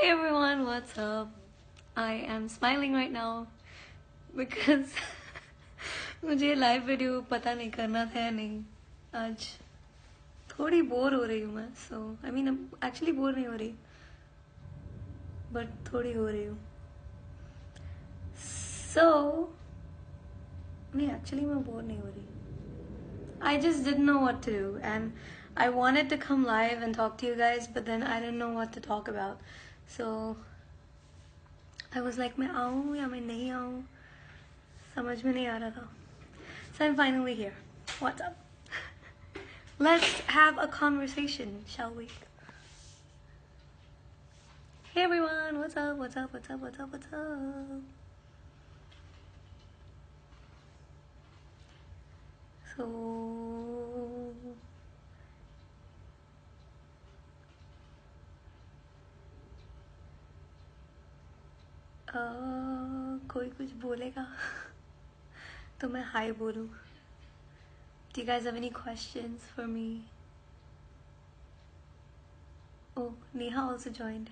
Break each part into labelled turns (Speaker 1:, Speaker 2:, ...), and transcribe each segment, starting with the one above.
Speaker 1: Hey everyone, what's up? I am smiling right now because मुझे live video पता नहीं करना था या नहीं. आज थोड़ी बोर हो रही हूँ मैं. सो आई मीन एक्चुअली बोर नहीं हो रही, बट थोड़ी हो रही हूँ. सो नहीं, एक्चुअली मैं बोर नहीं हो रही. I just didn't know what to do, and I wanted to come live and talk to you guys, but then I didn't know what to talk about. So I was like, मैं आऊँ या मैं नहीं आऊँ, समझ में नहीं आ रहा था. So I'm finally here. What's up? Let's have a conversation, shall we? Hey everyone, what's up? What's up? What's up? What's up? What's up? So कोई कुछ बोलेगा तो मैं हाय बोलूं. Do you guys have any questions for me? Oh, Neha also joined.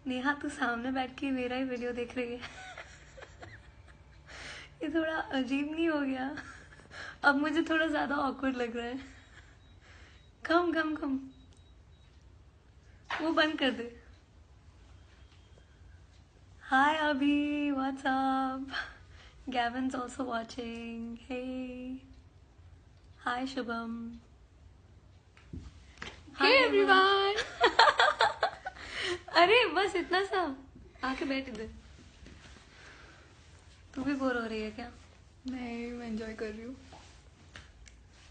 Speaker 1: Neha तू सामने बैठ के मेरा ही वीडियो देख रही है. ये थोड़ा अजीब नहीं हो गया? अब मुझे थोड़ा ज्यादा ऑकवर्ड लग रहा है. कम कम कम, वो बंद कर दे. हाय अभी, what's up? Gavin's also watching. Hey. Hi Shubham.
Speaker 2: Hey everyone.
Speaker 1: अरे बस इतना सा, आके बैठ इधर. तू भी बोर हो रही है क्या?
Speaker 2: नहीं, मैं एंजॉय कर रही हूँ.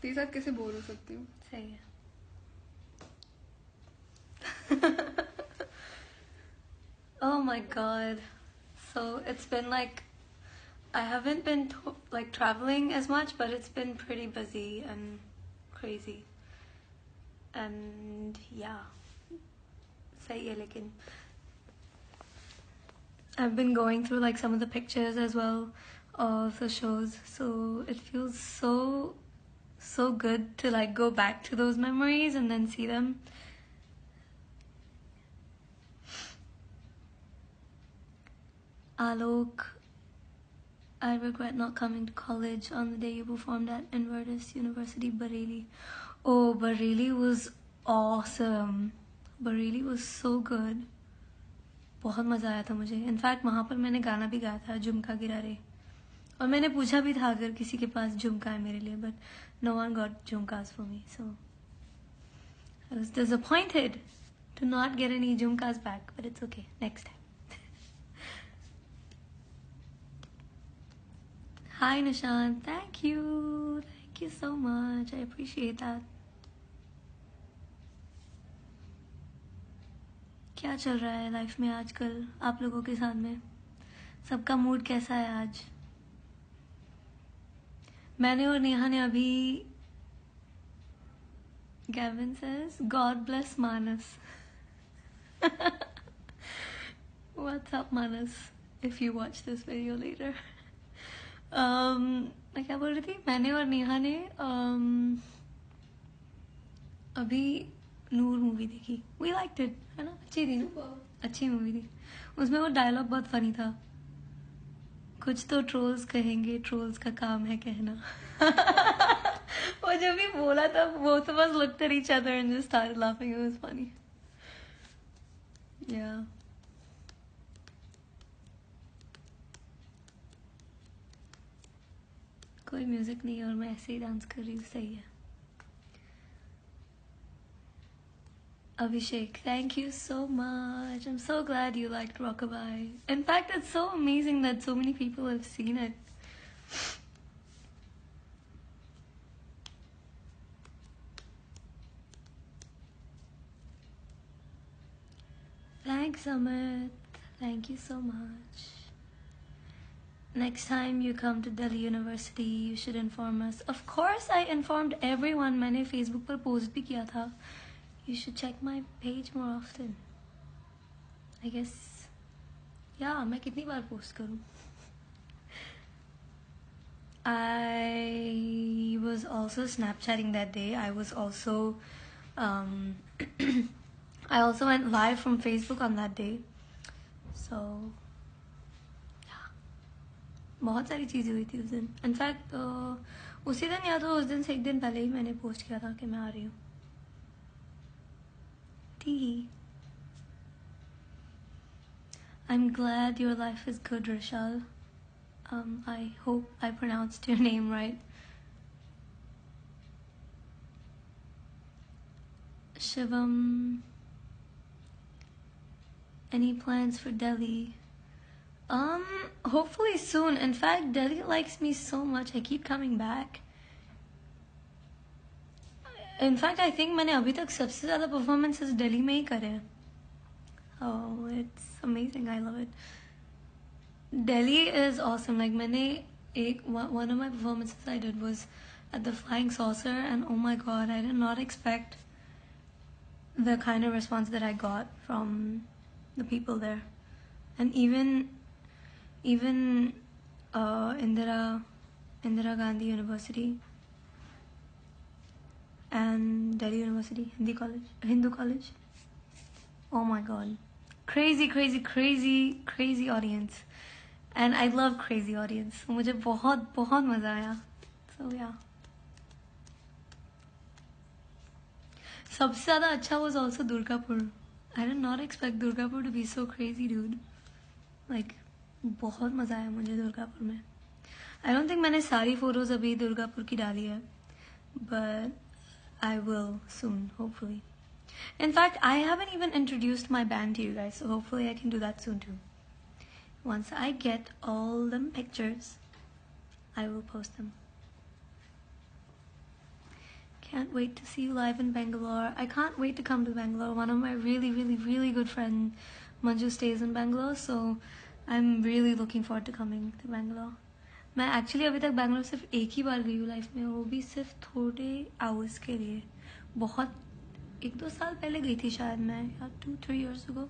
Speaker 2: तेरे साथ कैसे बोर हो सकती हूँ?
Speaker 1: सही है. Oh my god. So it's been like, I haven't been like traveling as much, but it's been pretty busy and crazy. And yeah, सही है. लेकिन I've been going through like some of the pictures as well of the shows, so it feels so good to like go back to those memories and then see them. Alok, I regret not coming to college on the day you performed at Inverness University, Bareilly. Oh, Bareilly was awesome. Bareilly was so good. बहुत मज़ा आया था मुझे. In fact वहाँ पर मैंने गाना भी गाया था, झुमका गिरा रे. और मैंने पूछा भी था अगर किसी के पास झुमका है मेरे लिए, but no one got झुमकास for me. So I was disappointed to not get any झुमकास back, but it's okay, next time. Hi Nishant, thank you so much. I appreciate that. क्या चल रहा है लाइफ में आजकल आप लोगों के साथ में? सबका मूड कैसा है आज? मैंने और नेहा ने अभी, Gavin says, God bless Manas. What's up Manas, if you watch this video later. मैं क्या बोल रही थी? मैंने और नेहा ने अभी नूर मूवी देखी. We liked it, है ना? अच्छी थी ना? अच्छी मूवी थी. उसमें वो डायलॉग बहुत फनी था, कुछ तो ट्रोल्स कहेंगे, ट्रोल्स का काम है कहना. वो जब भी बोला था, both of us looked at each other and just started laughing. It was funny. Yeah. कोई म्यूजिक नहीं है और मैं ऐसे ही डांस कर रही हूँ. सही है. Abhishek, thank you so much. I'm so glad you liked Rockabye. In fact, it's so amazing that so many people have seen it. Thanks, Amit. Thank you so much. Next time you come to Delhi University, you should inform us. Of course, I informed everyone. मैंने Facebook पर post भी किया था. You should check my page more often. I guess, yeah, मैं कितनी बार post करूँ? I was also Snapchatting that day. I was also I also went live from Facebook on that day. So yeah, बहुत सारी चीज़ें हुई थी उस दिन. इनफैक्ट उसी दिन या तो उस दिन से एक दिन पहले ही मैंने पोस्ट किया था कि मैं आ रही हूँ. T. I'm glad your life is good, Rishal. I hope I pronounced your name right. Shivam, any plans for Delhi? Hopefully soon. In fact, Delhi likes me so much. I keep coming back. In fact, I think मैंने अभी तक सबसे ज़्यादा performances Delhi में ही करे हैं. Oh, it's amazing. I love it. Delhi is awesome. Like one of my performances I did was at the Flying Saucer, and oh my god, I did not expect the kind of response that I got from the people there. And even Indira Gandhi University and Delhi University Hindu College. Oh my god, crazy audience, and I love crazy audience. मुझे बहुत मजा आया. So yeah, सबसे ज़्यादा अच्छा was also Durgapur. I did not expect Durgapur to be so crazy, dude. Like बहुत मजा आया मुझे दुर्गापुर में. I don't think मैंने सारी photos अभी दुर्गापुर की डाली है, but I will soon, hopefully. In fact, I haven't even introduced my band to you guys, so hopefully I can do that soon too. Once I get all them pictures, I will post them. Can't wait to see you live in Bangalore. I can't wait to come to Bangalore. One of my really good friends, Manju, stays in Bangalore, so I'm really looking forward to coming to Bangalore. मैं actually अभी तक बैंगलोर सिर्फ एक ही बार गई हूँ life में, वो भी सिर्फ थोड़े आवर्स के लिए. बहुत 1-2 साल पहले गई थी शायद मैं, या 2-3 years ago.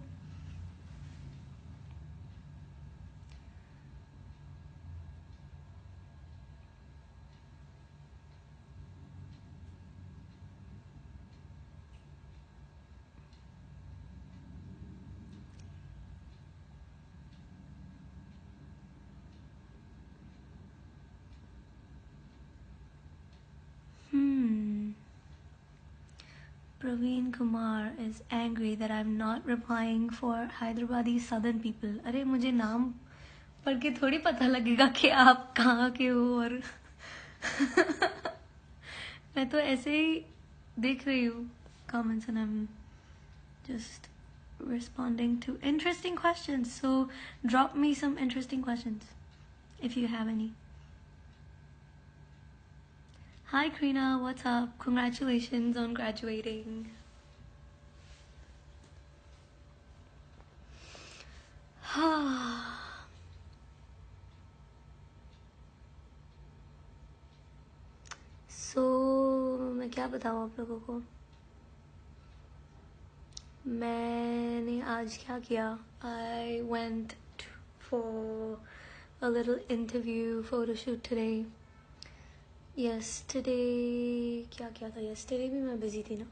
Speaker 1: Praveen Kumar is angry that I'm not replying for Hyderabadi southern people. अरे मुझे नाम पढ़ के थोड़ी पता लगेगा कि आप कहाँ के हो, और मैं तो ऐसे ही देख रही हूँ comments and I'm just responding to interesting questions. So drop me some interesting questions if you have any. Hi Krina, what's up? Congratulations on graduating. So मैं क्या बताऊँ आप लोगों को. मैंने आज क्या किया. I went for a little interview photo shoot today. Yesterday क्या किया था. Yesterday भी मैं busy थी ना.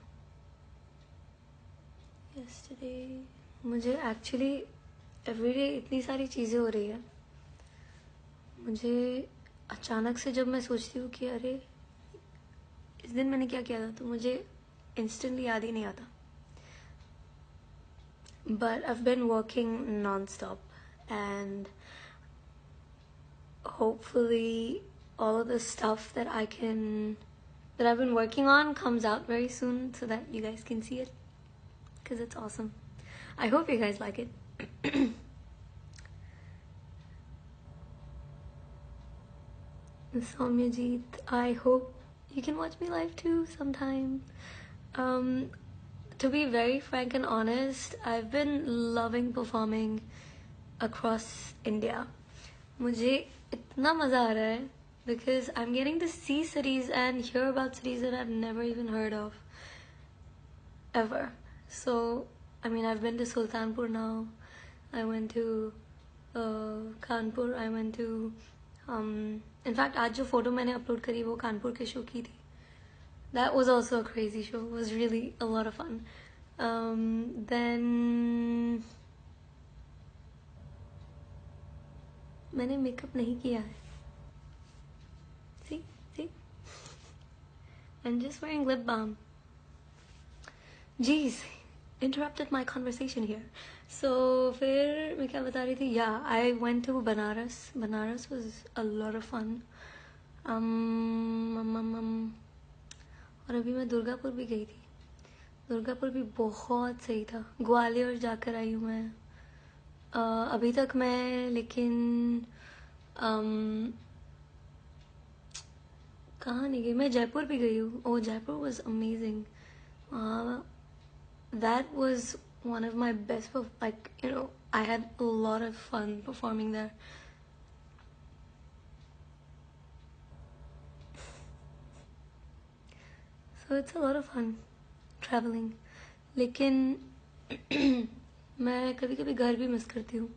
Speaker 1: Yesterday मुझे actually everyday इतनी सारी चीज़ें हो रही है. मुझे अचानक से जब मैं सोचती हूँ कि अरे इस दिन मैंने क्या किया था, तो मुझे instantly याद ही नहीं आता. But I've been working non-stop, and hopefully all of the stuff that I've been working on comes out very soon so that you guys can see it, because it's awesome. I hope you guys like it. Soumyajit, I hope you can watch me live too sometime. To be very frank and honest, I've been loving performing across India. मुझे इतना मज़ा आ रहा है because I'm getting to see cities and hear about cities that I've never even heard of ever. So, I mean, I've been to Sultanpur now. I went to Kanpur. I went to in fact, आज जो photo मैंने upload करी वो कानपुर के show की थी. That was also a crazy show. It was really a lot of fun. Then मैंने makeup नहीं किया है. See, I'm just wearing lip balm. Jeez, interrupted my conversation here. So फिर मैं क्या बता रही थी? Yeah, I went to Banaras. Banaras was a lot of fun. और अभी मैं दुर्गापुर भी गई थी. दुर्गापुर भी बहुत सही था. ग्वालियर जाकर आई हूँ मैं. अभी तक मैं लेकिन कहाँ नहीं गई. मैं जयपुर भी गई हूँ. ओह, Jaipur was amazing. That was one of my best, like, you know, I had a lot of fun performing there. So it's a lot of fun traveling. लेकिन मैं कभी कभी घर भी मिस करती हूँ.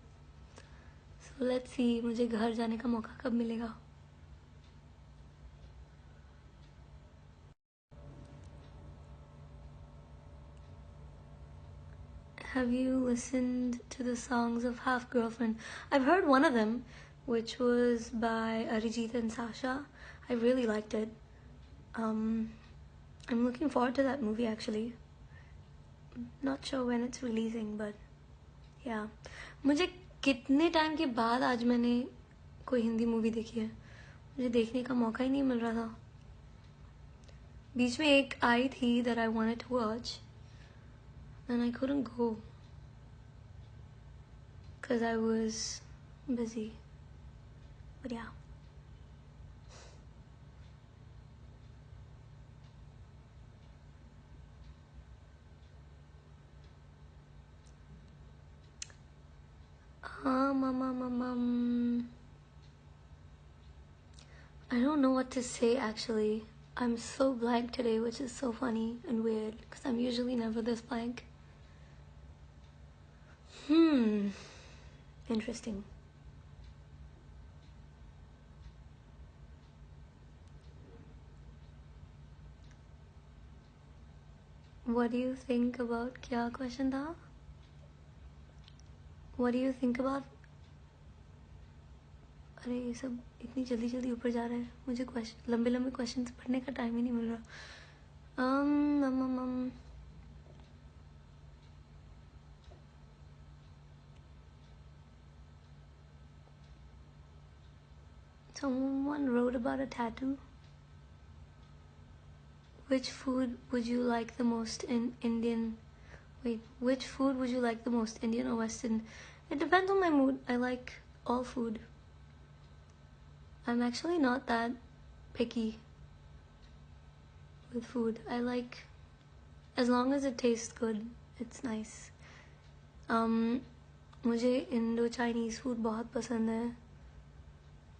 Speaker 1: So let's see, मुझे घर जाने का मौका कब मिलेगा. Have you listened to the songs of Half Girlfriend? I've heard one of them, which was by Arijit and Sasha. I really liked it. I'm looking forward to that movie actually. Not sure when it's releasing, but yeah. मुझे कितने time के बाद आज मैंने कोई Hindi movie देखी है. मुझे देखने का मौका ही नहीं मिल रहा था. बीच में एक आई थी that I wanted to watch and I couldn't go because I was busy. But yeah. I don't know what to say actually. I'm so blank today, which is so funny and weird because I'm usually never this blank. Interesting. What do you think about क्या question था? What do you think about? अरे ये सब इतनी जल्दी जल्दी ऊपर जा रहा है. मुझे क्वेश्चन लंबे लंबे क्वेश्चंस पढ़ने का टाइम ही नहीं मिल रहा. Someone wrote about a tattoo. Which food would you like the most in Indian? Wait, which food would you like the most, Indian or Western? It depends on my mood. I like all food. I'm actually not that picky with food. I like, as long as it tastes good, it's nice. मुझे Indo Chinese food बहुत पसंद है.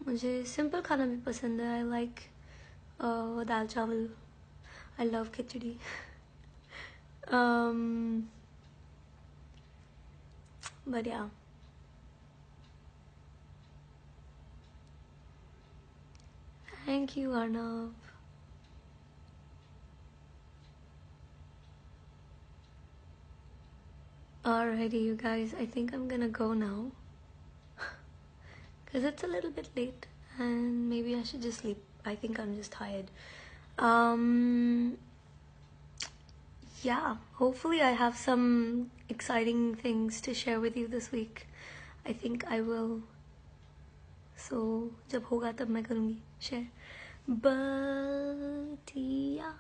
Speaker 1: मुझे simple खाना भी पसंद है. I like दाल चावल. I love khichdi. But yeah. Thank you, Arnav. Alrighty, you guys. I think I'm gonna go now. Because it's a little bit late. And maybe I should just sleep. I think I'm just tired. Yeah. Hopefully I have some exciting things to share with you this week. I think I will. So, जब होगा तब मैं करूँगी share. But yeah,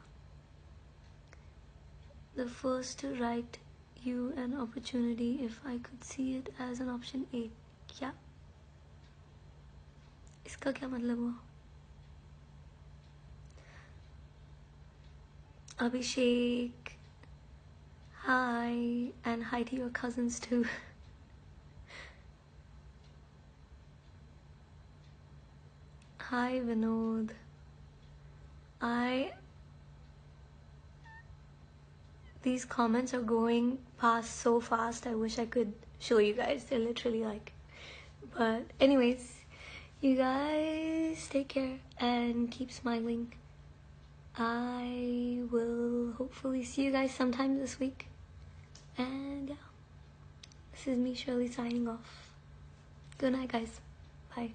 Speaker 1: the first to write you an opportunity if I could see it as an option A. क्या? इसका क्या मतलब हुआ? Abhishek, hi, and hi to your cousins too. Hi Vinod. These comments are going past so fast. I wish I could show you guys. They're literally like, but anyways, you guys take care and keep smiling. I will hopefully see you guys sometime this week. And yeah, this is me, Shirley, signing off. Good night, guys. Bye.